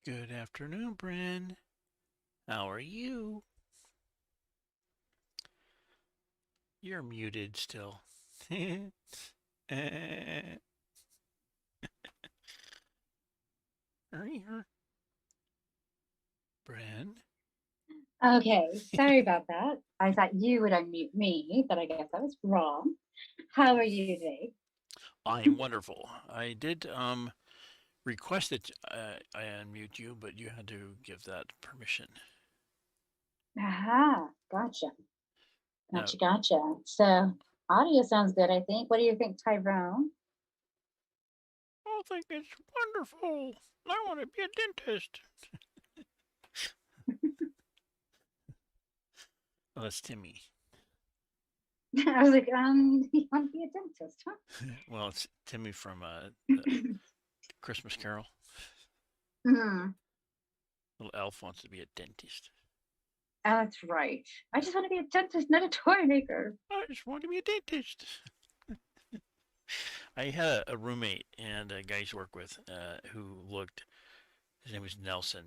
Good afternoon, Bryn. How are you? You're muted still. Bryn? Okay, sorry about that. I thought you would unmute me, but I guess I was wrong. How are you today? I'm wonderful. I did request that I unmute you, but you had to give that permission. Aha, gotcha. Now, Gotcha. So, audio sounds good, I think. What do you think, Tyrone? I think it's wonderful. I want to be a dentist. Oh, that's Timmy. I was like, you want to be a dentist, huh? Well, it's Timmy from Christmas Carol. Hmm. Little elf wants to be a dentist. That's right. I just want to be a dentist, not a toy maker. I just want to be a dentist. I had a roommate and a guy I used to work with who looked. His name was Nelson,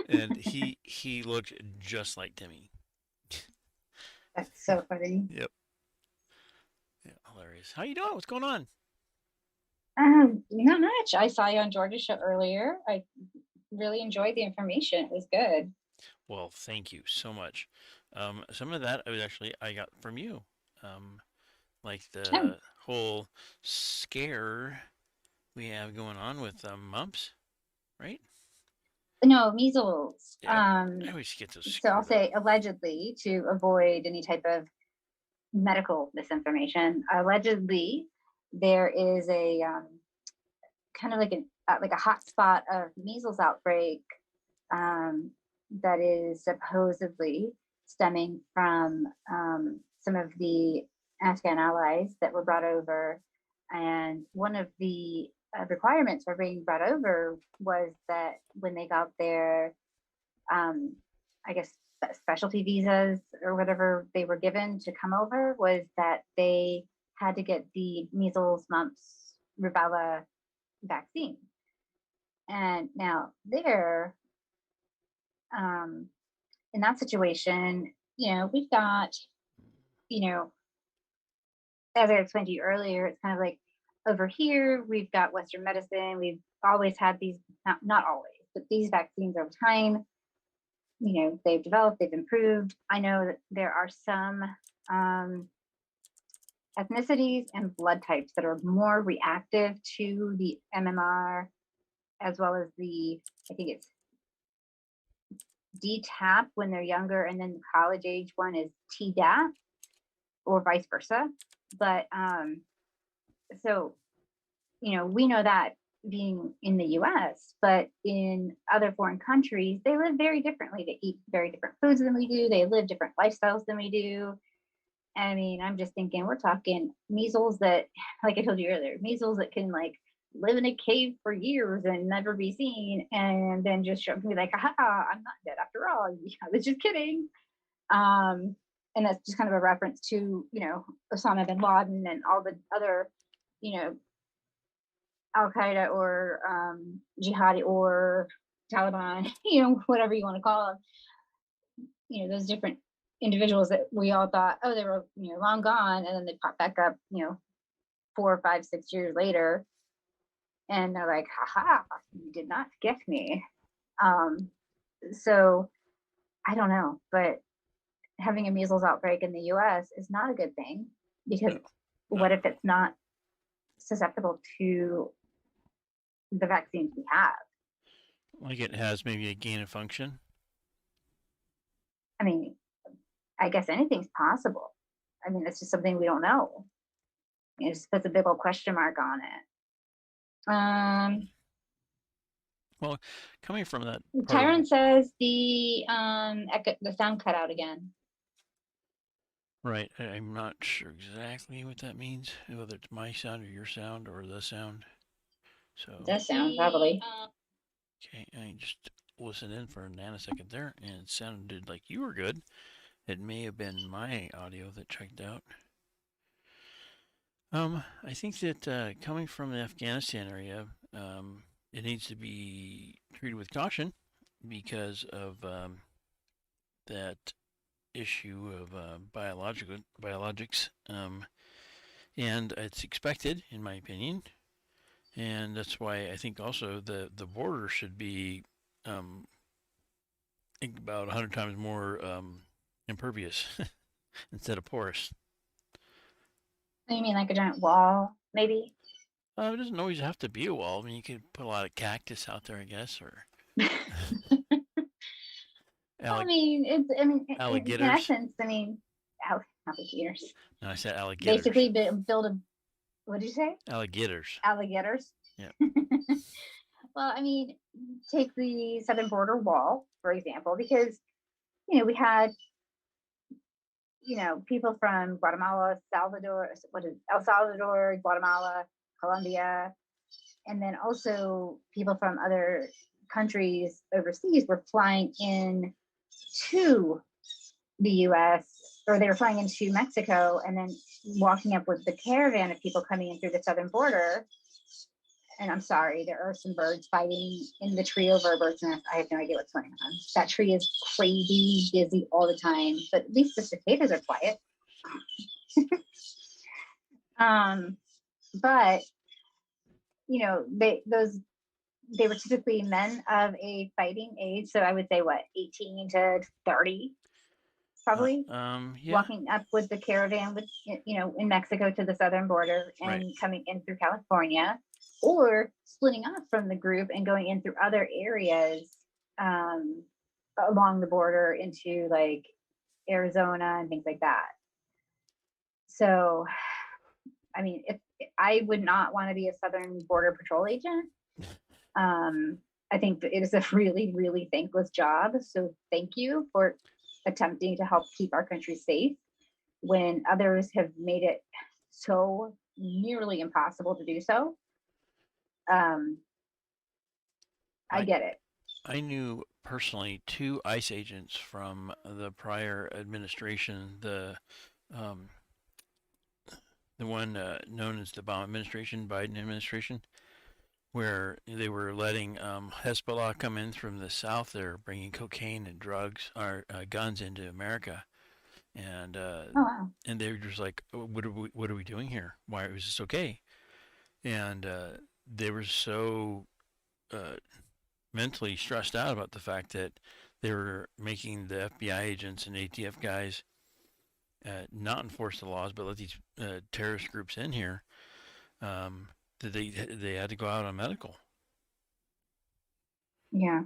and he looked just like Timmy. That's so funny. Yep. Yeah, hilarious. How you doing? What's going on? Not much. I saw you on George's show earlier. I really enjoyed the information. It was good. Well, thank you so much. Some of that I got from you, um, like Oh, the whole scare we have going on with mumps, right? no, measles. Yeah, I always get those So I'll screwed up. say allegedly to avoid any type of medical misinformation. Allegedly, there is a kind of like a hot spot of measles outbreak um, that is supposedly stemming from some of the Afghan allies that were brought over. And one of the requirements for being brought over was that when they got their, um, I guess, specialty visas or whatever they were given to come over, was that they had to get the measles, mumps, rubella vaccine. And now there, um, in that situation, we've got, you know, as I explained to you earlier, it's kind of like over here, we've got Western medicine. We've always had these, not always, but these vaccines over time, they've developed, they've improved. I know that there are some um, ethnicities and blood types that are more reactive to the MMR as well as I think it's DTaP when they're younger, and then the college age one is Tdap or vice versa. But so, we know that being in the US, but in other foreign countries, they live very differently. They eat very different foods than we do, they live different lifestyles than we do. I mean, I'm just thinking we're talking measles that, like I told you earlier, measles that can like live in a cave for years and never be seen, and then just show me like, ha, I'm not dead after all. I was just kidding. Um, and that's just kind of a reference to, Osama bin Laden and all the other, you know, Al Qaeda or jihadi or Taliban, whatever you want to call them, those different individuals that we all thought, oh, they were, long gone. And then they pop back up, 4, 5, 6 years later. And they're like, haha, you did not get me. Um, so I don't know, but having a measles outbreak in the US is not a good thing because No, what not at if all. it's not susceptible to the vaccines we have? Like it has maybe a gain of function. I mean, I guess anything's possible. I mean, it's just something we don't know. It just puts a big old question mark on it. Well, coming from that part of Tyron says the sound cut out again. right, I'm not sure exactly what that means, whether it's my sound or your sound or the sound. It So does sound probably. okay, I just listened in for a nanosecond there, and it sounded like you were good. It may have been my audio that checked out. I think that coming from the Afghanistan area, it needs to be treated with caution because of that issue of biologics, and it's expected, in my opinion, and that's why I think also the border should be about 100 times more impervious instead of porous. You mean like a giant wall, maybe? It doesn't always have to be a wall. I mean, you could put a lot of cactus out there, I guess, or Well, I mean, in alligators. essence, I mean, alligators. No, I said alligators. Basically, build a, what did you say? Alligators. Alligators. Yeah. Well, I mean, take the southern border wall, for example, because, we had, people from Guatemala, Salvador, what is El Salvador, Guatemala, Colombia, and then also people from other countries overseas were flying in to the US, or they were flying into Mexico and then walking up with the caravan of people coming in through the southern border. And I'm sorry, there are some birds fighting in the tree over a bird's nest. I have no idea what's going on. That tree is crazy busy all the time, but at least the cicadas are quiet. But they were typically men of a fighting age, so I would say 18 to 30, probably. Yeah. Walking up with the caravan with in Mexico to the southern border and Right. coming in through California, or splitting off from the group and going in through other areas along the border into like Arizona and things like that. So, I mean, if I would not want to be a southern border patrol agent. I think that it is a really, really thankless job. So thank you for attempting to help keep our country safe when others have made it so nearly impossible to do so. I get it. I knew personally 2 ICE agents from the prior administration, um, the one known as the Obama administration, Biden administration, where they were letting Hezbollah come in from the south. They're bringing cocaine and drugs or guns into America, and wow. and they were just like, oh, what are we doing here? Why was this okay? And they were so uh, mentally stressed out about the fact that they were making the FBI agents and ATF guys not enforce the laws, but let these terrorist groups in here. That they had to go out on medical. Yeah,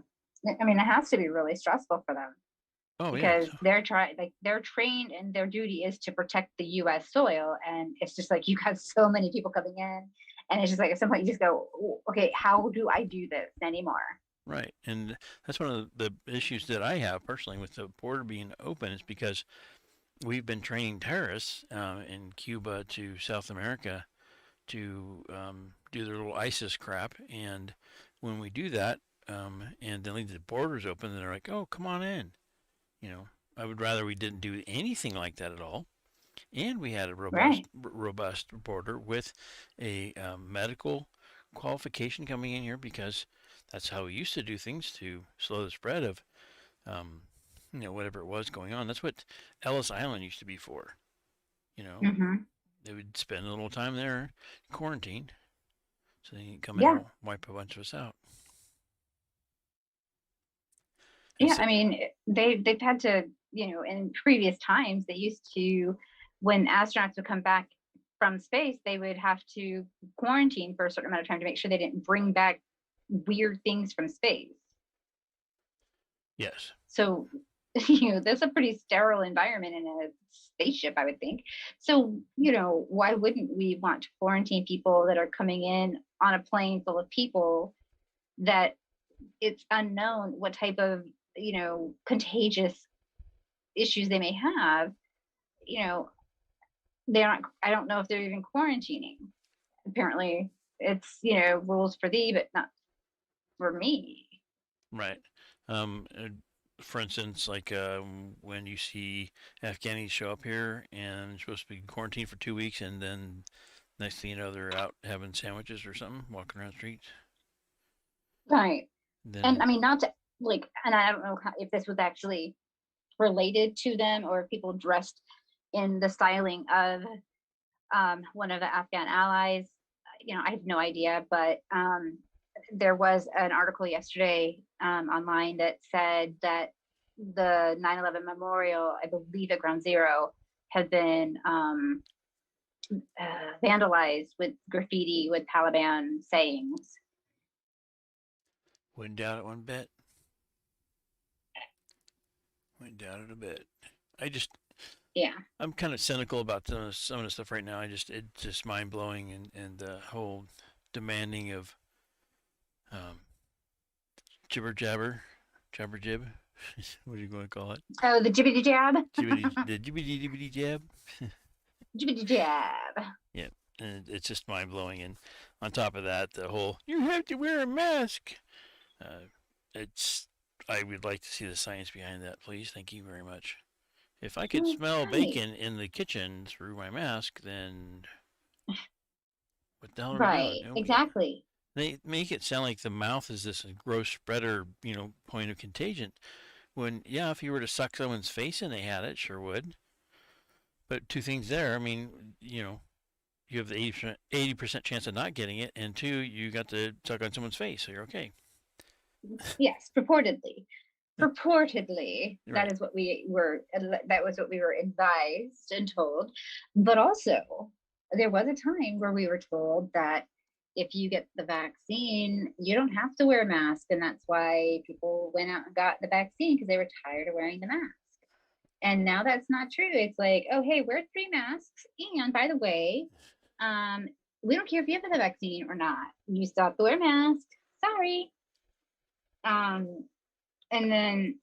I mean, it has to be really stressful for them. Oh because yeah. they're trained and their duty is to protect the U.S. soil, and it's just like you got so many people coming in, and it's just like at some point you just go, okay, how do I do this anymore? Right, and that's one of the issues that I have personally with the border being open is because we've been training terrorists in Cuba to South America to do their little ISIS crap, and when we do that and then leave the borders open, they're like, "Oh, come on in." You know, I would rather we didn't do anything like that at all, and we had a Right. robust border with a medical qualification coming in here because that's how we used to do things to slow the spread of um, whatever it was going on. That's what Ellis Island used to be for. You know, Mm-hmm. they would spend a little time there quarantined so they could come in Yeah. and wipe a bunch of us out. And Yeah. so, I mean, they've had to, in previous times, they used to, when astronauts would come back from space, they would have to quarantine for a certain amount of time to make sure they didn't bring back weird things from space. yes. So, that's a pretty sterile environment in a spaceship, I would think. So, why wouldn't we want to quarantine people that are coming in on a plane full of people that it's unknown what type of, contagious issues they may have? You know, they're not, I don't know if they're even quarantining. Apparently, it's, rules for thee, but not for me. Right. For instance, like when you see Afghanis show up here and they're supposed to be quarantined for 2 weeks, and then next thing you know, they're out having sandwiches or something, walking around the streets. Right. And Then I mean, not to like, and I don't know if this was actually related to them or if people dressed in the styling of one of the Afghan allies. I have no idea, but there was an article yesterday online that said that the 9/11 memorial, I believe at Ground Zero, had been vandalized with graffiti with Taliban sayings. wouldn't doubt it one bit. Wouldn't doubt it a bit. I just Yeah. I'm kind of cynical about some of the stuff right now. It's just mind blowing, and the whole demanding of um, jibber jabber, jabber jib. What are you going to call it? Oh, the jibbity jab. The jibbity jibbity jab. Jibbity jab. Yeah, and it's just mind blowing. And on top of that, the whole you have to wear a mask. Uh, it's I would like to see the science behind that, please. Thank you very much. If I could smell Right. bacon in the kitchen through my mask, then what the hell are we doing? Right. Exactly. They make it sound like the mouth is this gross spreader, point of contagion. When, yeah, if you were to suck someone's face and they had it, sure would. But two things there. I mean, you have the 80% chance of not getting it, and two, you got to suck on someone's face, so you're okay. Yes, purportedly. Purportedly, Right. that was what we were advised and told. But also, there was a time where we were told that if you get the vaccine, you don't have to wear a mask. And that's why people went out and got the vaccine because they were tired of wearing the mask. And now that's not true. It's like, oh, hey, wear 3 masks. And by the way, um, we don't care if you have the vaccine or not. You still have to wear a mask. Sorry. Um, and then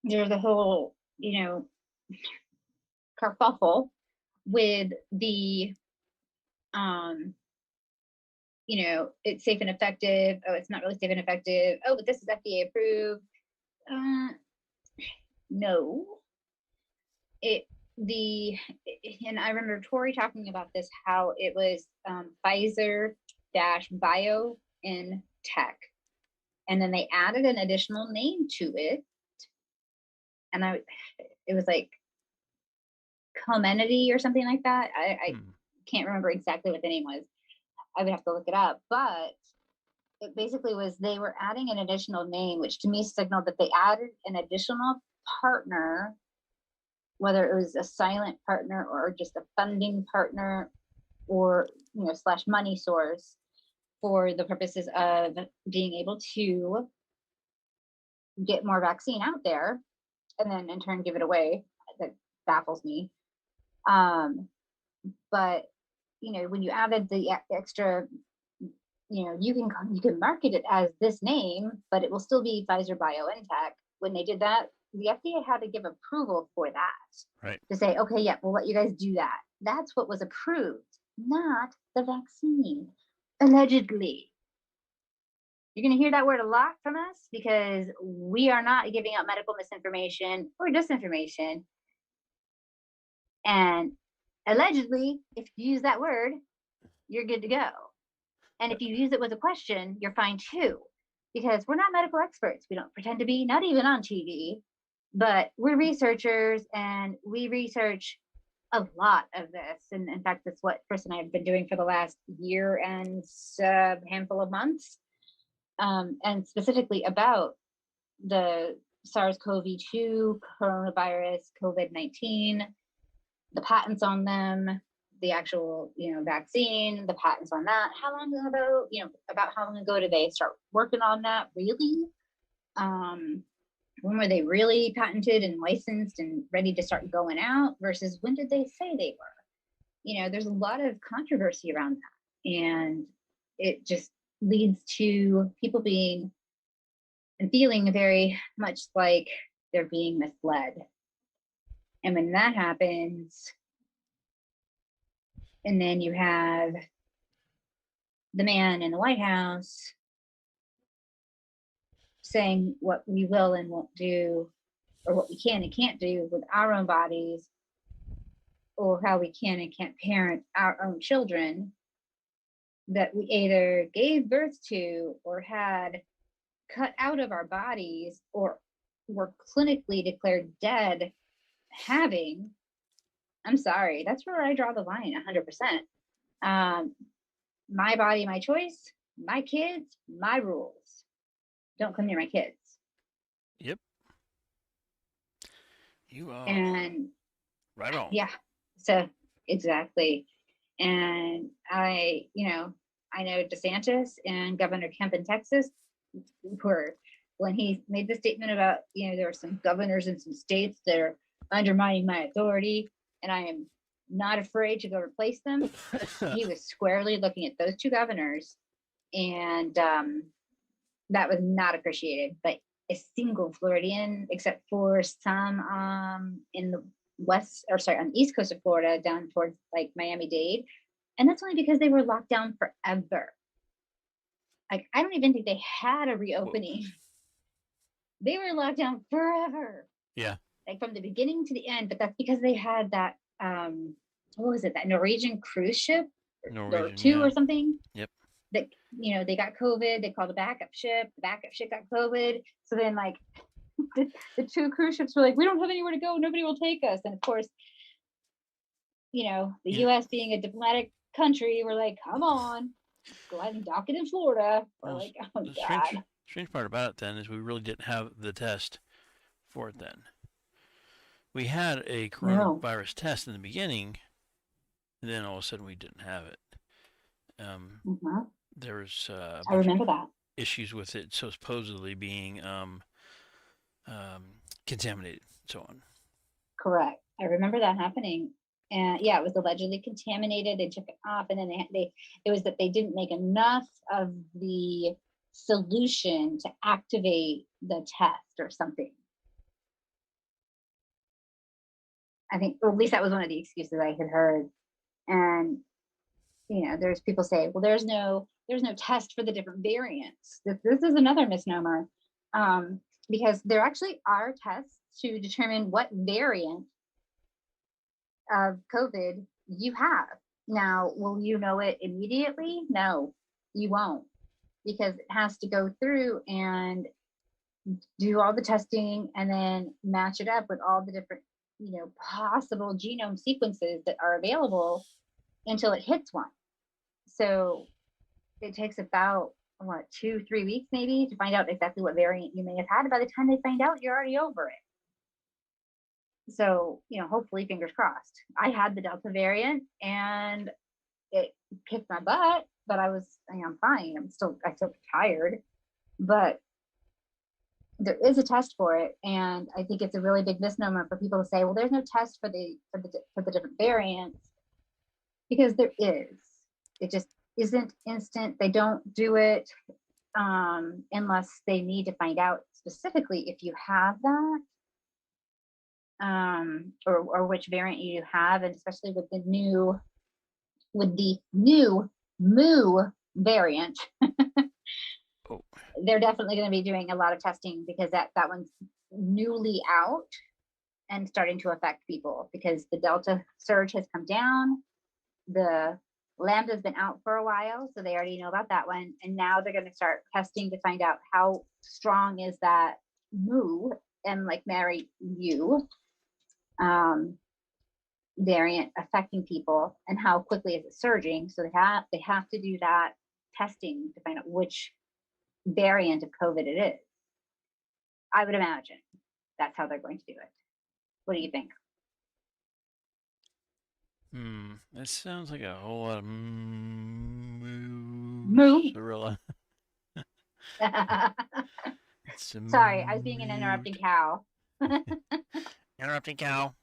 there's a whole, kerfuffle with the, um, it's safe and effective. Oh, it's not really safe and effective. Oh, but this is FDA approved. Uh, no, it the and I remember Tori talking about this how it was Pfizer dash bio in tech, and then they added an additional name to it, and it was like Comenity or something like that. I Hmm. can't remember exactly what the name was. I would have to look it up, but it basically was they were adding an additional name, which to me signaled that they added an additional partner, whether it was a silent partner or just a funding partner or slash money source for the purposes of being able to get more vaccine out there and then in turn give it away. That baffles me. But when you added the extra, you can market it as this name, but it will still be Pfizer BioNTech. When they did that, the FDA had to give approval for that Right. to say, okay, yeah, we'll let you guys do that. That's what was approved, not the vaccine, allegedly. You're going to hear that word a lot from us because we are not giving out medical misinformation or disinformation. And allegedly, if you use that word, you're good to go. And if you use it with a question, you're fine too, because we're not medical experts. We don't pretend to be, not even on TV, but we're researchers and we research a lot of this. And in fact, that's what Chris and I have been doing for the last year and a handful of months, and specifically about the SARS-CoV-2, coronavirus, COVID-19, the patents on them, the actual vaccine, the patents on that. How long ago? About how long ago did they start working on that? Really? When were they really patented and licensed and ready to start going out? Versus when did they say they were? There's a lot of controversy around that, and it just leads to people being and feeling very much like they're being misled. And when that happens, and then you have the man in the White House saying what we will and won't do, or what we can and can't do with our own bodies, or how we can and can't parent our own children that we either gave birth to or had cut out of our bodies or were clinically declared dead having, I'm sorry, that's where I draw the line 100%. My body, my choice, my kids, my rules. Don't come near my kids. Yep. You are And right on. yeah, so exactly. And I know DeSantis and Governor Kemp in Texas were, when he made the statement about, there are some governors in some states that are undermining my authority and I am not afraid to go replace them. He was squarely looking at those two governors, and that was not appreciated. But a single Floridian, except for some in the on the east coast of Florida, down towards like Miami-Dade, and that's only because they were locked down forever. Like, I don't even think they had a reopening. Whoa. They were locked down forever. Yeah. Like from the beginning to the end, but that's because they had that what was it, that Norwegian cruise ship or two, or something. Yep. That they got COVID, they called a backup ship, the backup ship got COVID. So then like the two cruise ships were like, we don't have anywhere to go, nobody will take us. And of course, the US being a diplomatic country, we're like, come on, go ahead and dock it in Florida. We're like, oh God. Strange part about it then is we really didn't have the test for it then. We had a coronavirus test in the beginning, and then all of a sudden we didn't have it. There was I remember that issues with it, so supposedly being contaminated, and so on. Correct. I remember that happening, and yeah, it was allegedly contaminated. They took it off, and then it was that they didn't make enough of the solution to activate the test or something. I think, or at least that was one of the excuses I had heard. And there's people say, well, there's no test for the different variants. This is another misnomer, because there actually are tests to determine what variant of COVID you have. Now, will you know it immediately? No, you won't, because it has to go through and do all the testing and then match it up with all the different possible genome sequences that are available until it hits one. So it takes about 2-3 weeks maybe to find out exactly what variant you may have had. By the time they find out, you're already over it. So hopefully, fingers crossed. I had the Delta variant and it kicked my butt, but I'm fine. I still tired, but there is a test for it, and I think it's a really big misnomer for people to say, well, there's no test for the different variants, because there is. It just isn't instant. They don't do it unless they need to find out specifically if you have that, or which variant you have, and especially with the new Mu variant. Oh. They're definitely going to be doing a lot of testing, because that one's newly out and starting to affect people, because the Delta surge has come down. The Lambda's been out for a while, so they already know about that one. And now they're going to start testing to find out how strong is that Mu, and like Mary, you, variant affecting people, and how quickly is it surging. So they have to do that testing to find out which variant of COVID it is. I would imagine that's how they're going to do it. What do you think? That sounds like a whole lot of mozzarella. Sorry, I was being an interrupting cow. Interrupting cow.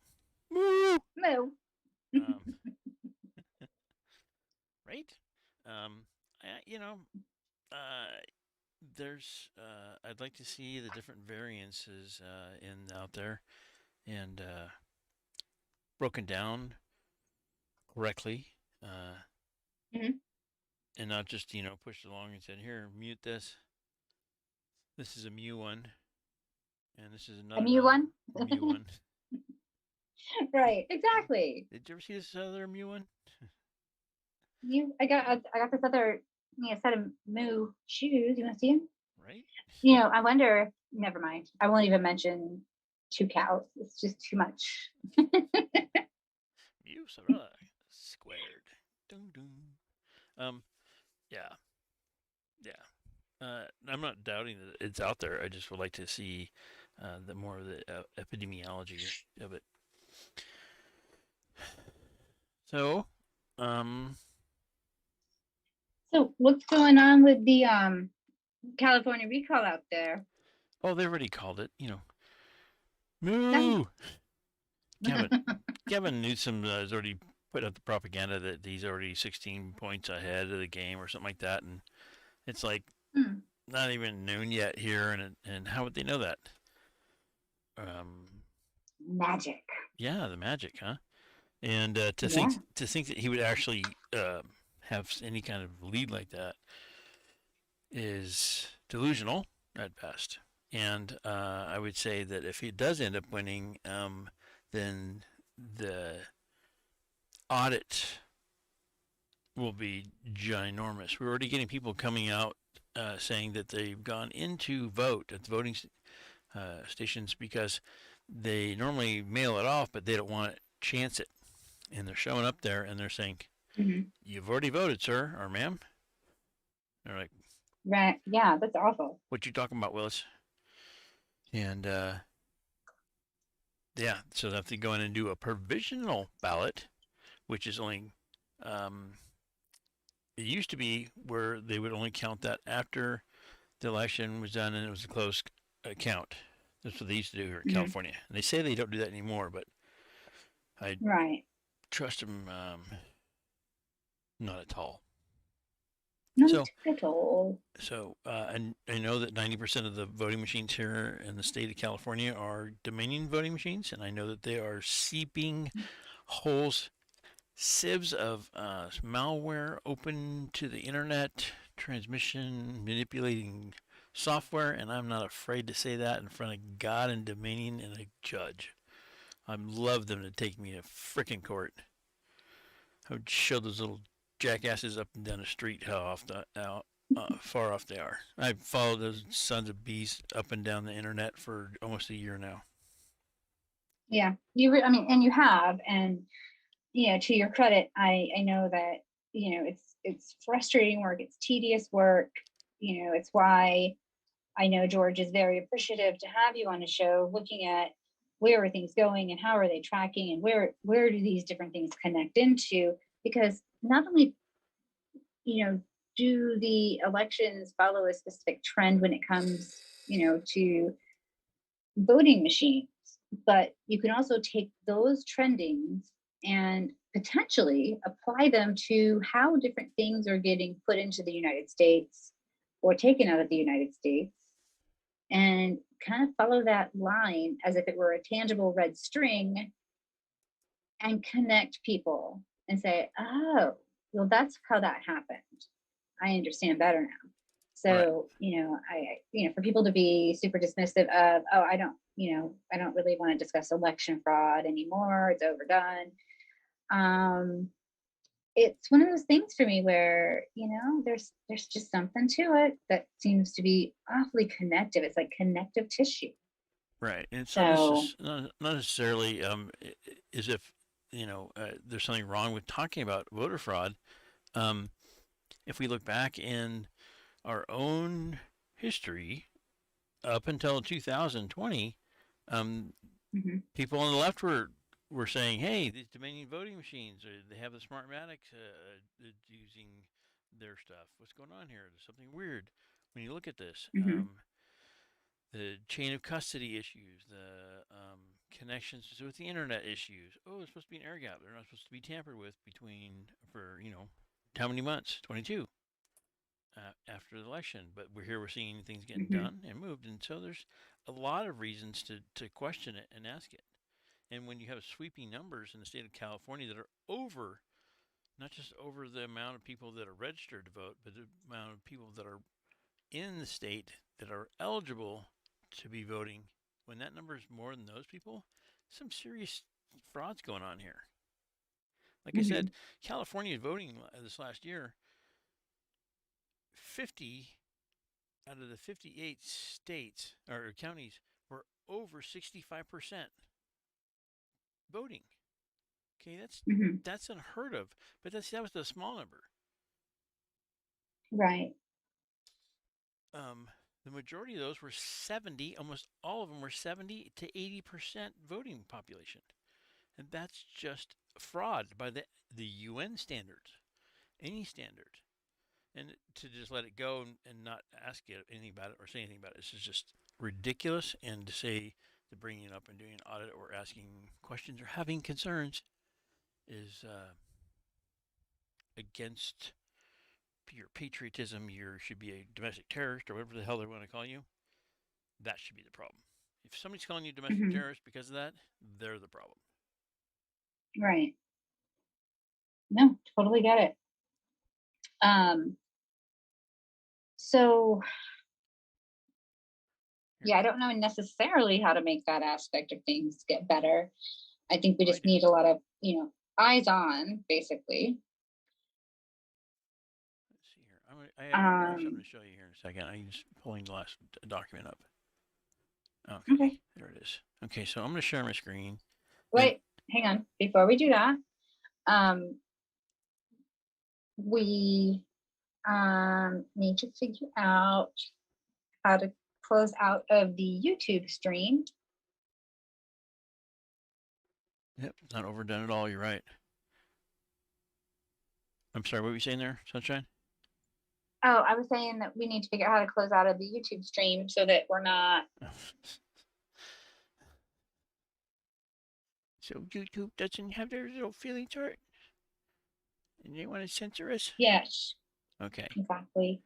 Moo. Moo. Right? There's I'd like to see the different variances out there, and broken down correctly, and not just pushed along and said, here, mute this. This is a Mu one, and this is another Mu one. Mu one. Right, exactly. Did you ever see this other Mu one? I got this other set of Mu shoes. You want to see them? right? I wonder, never mind. I won't even mention two cows. It's just too much. Mu Sarah squared. Dun, dun. Um, yeah, yeah. I'm not doubting that it's out there. I just would like to see the more of the epidemiology of it. So, um, So what's going on with the California recall out there? oh, they already called it. Nice. Moo. Gavin Gavin Newsom has already put out the propaganda that he's already 16 points ahead of the game or something like that, and it's like Hmm. not even noon yet here, and how would they know that? Um, Magic. yeah, the magic, huh? And Yeah. to think that he would actually have any kind of lead like that is delusional at best. And I would say that if he does end up winning, then the audit will be ginormous. We're already getting people coming out saying that they've gone in to vote at the voting stations because they normally mail it off, but they don't want to chance it. And they're showing up there and they're saying, Hmm. "You've already voted, sir or ma'am." They're like, Right. Yeah, that's awful. "What you talking about, Willis?" And yeah, so they have to go in and do a provisional ballot, which is only um, it used to be where they would only count that after the election was done and it was a close count. That's what they used to do here in Hmm. California. And they say they don't do that anymore, but I Right. trust them not at all. Not So, at all. and I know that 90% of the voting machines here in the state of California are Dominion voting machines, and I know that they are seeping holes, sieves of malware open to the internet, transmission, manipulating software, and I'm not afraid to say that in front of God and Dominion and a judge. I'd love them to take me to frickin' court. I would show those little jackasses up and down the street how far off they are. I've followed those sons of beasts up and down the internet for almost a year now. Yeah. I mean, and you have, and to your credit, I know that, it's frustrating work, it's tedious work. It's why I know George is very appreciative to have you on the show, looking at where are things going and how are they tracking and where do these different things connect into, because not only do the elections follow a specific trend when it comes to voting machines, but you can also take those trendings and potentially apply them to how different things are getting put into the United States or taken out of the United States, and kind of follow that line as if it were a tangible red string and connect people and say, oh, well, that's how that happened. I understand better now. Right. So, for people to be super dismissive of, oh, I don't really want to discuss election fraud anymore. It's overdone. Um, it's one of those things for me where, there's just something to it that seems to be awfully connective. It's like connective tissue. Right. And it's So, not necessarily as if, there's something wrong with talking about voter fraud. Um, if we look back in our own history up until 2020, um, mhm, people on the left were saying, "Hey, these Dominion voting machines, they have the Smartmatics using their stuff. What's going on here? There's something weird." When you look at this, mhm, the chain of custody issues, the connections with the internet issues. Oh, there's supposed to be an air gap. They're not supposed to be tampered with between for how many months? 22 after the election. But we're seeing things getting mhm, done and moved, and so there's a lot of reasons to question it and ask it. And when you have sweeping numbers in the state of California that are over, not just over the amount of people that are registered to vote, but the amount of people that are in the state that are eligible to be voting, when that number is more than those people, some serious fraud's going on here. Like I said, mhm, California voting this last year, 50 out of the 58 states or counties were over 65% voting. Okay, Hmm. that's unheard of. But that was the small number. Right. Um, the majority of those were 70. Almost all of them were 70 to 80% voting population, and that's just fraud by the UN standards, any standard. And to just let it go and not ask it anything about it or say anything about it, this is just ridiculous. And to say to bringing it up and doing an audit or asking questions or having concerns is against your patriotism. You should be a domestic terrorist or whatever the hell they want to call you. That should be the problem. If somebody's calling you domestic Hmm. terrorist because of that, they're the problem. Right. No, totally get it. Um, so yeah, I don't know necessarily how to make that aspect of things get better. I think we I just do. need a lot of, eyes on, basically. Let's see here. I have something Um, to show you here in a second. I'm just pulling the last document up. Okay, okay. there it is. Okay, so I'm going to share my screen. And Wait, hang on. Before we do that, um, we need to figure out how to close out of the YouTube stream. yep, not overdone at all. You're right. I'm sorry. What were you saying there, Sunshine? Oh, I was saying that we need to figure out how to close out of the YouTube stream so that we're not. So YouTube doesn't have their little feelings hurt, and they want to censor us. Yes, Okay. exactly.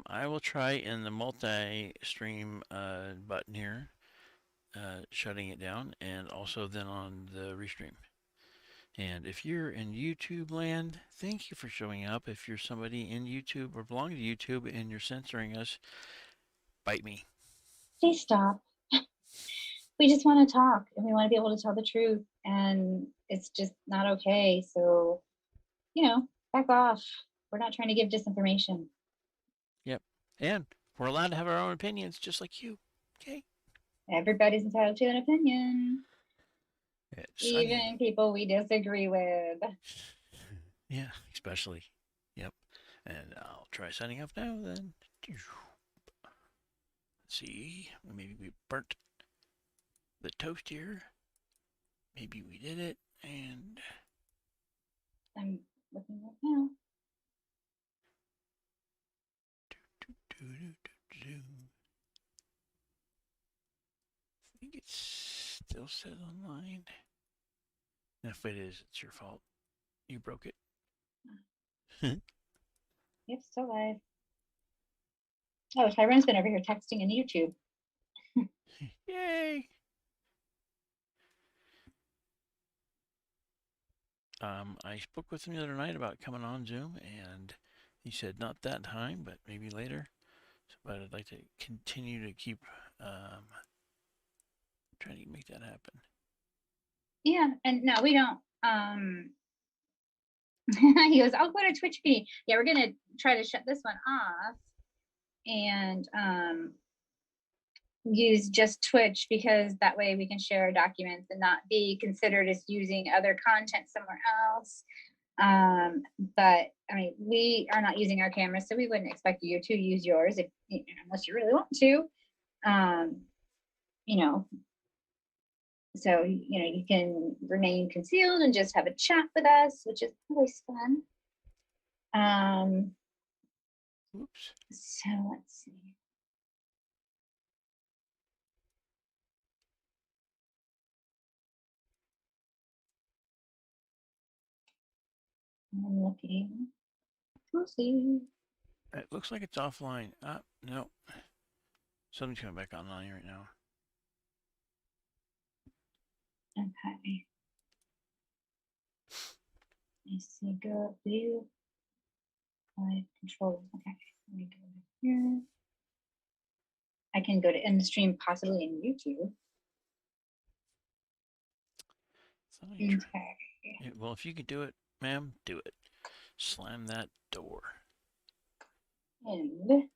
I will try in the multi-stream button here, shutting it down, and also then on the restream. And if you're in YouTube land, thank you for showing up. If you're somebody in YouTube or belong to YouTube and you're censoring us, bite me. Please stop. We just want to talk and we want to be able to tell the truth, and it's just not okay. So, back off. We're not trying to give disinformation. Yep. And we're allowed to have our own opinions, just like you. Okay. Everybody's entitled to an opinion, It's sunny. even people we disagree with. Yeah, especially. Yep. And I'll try signing off now then. Let's see. Maybe we burnt the toast here. Maybe we did it. And I'm looking right now. I think it's still said online. And if it is, it's your fault. You broke it. Yep, still live. Oh, Tyrone's been over here texting in YouTube. Yay! I spoke with him the other night about coming on Zoom, and he said not that time, but maybe later. But I'd like to continue to keep trying to make that happen. Yeah, and no, we don't. He goes, I'll go to Twitch feed. Yeah, we're gonna try to shut this one off and use just Twitch, because that way we can share our documents and not be considered as using other content somewhere else. But I mean, we are not using our cameras, so we wouldn't expect you to use yours if unless you really want to. You know, so you can remain concealed and just have a chat with us, which is always fun. Oops. So let's see. I'm looking. We'll see. It looks like it's offline. No. Something's coming back online right now. Okay. I see. Go view. Live control. Okay. Let me go here. I can go to end stream, possibly in YouTube. Okay. Well, if you could do it, ma'am, do it. Slam that door. And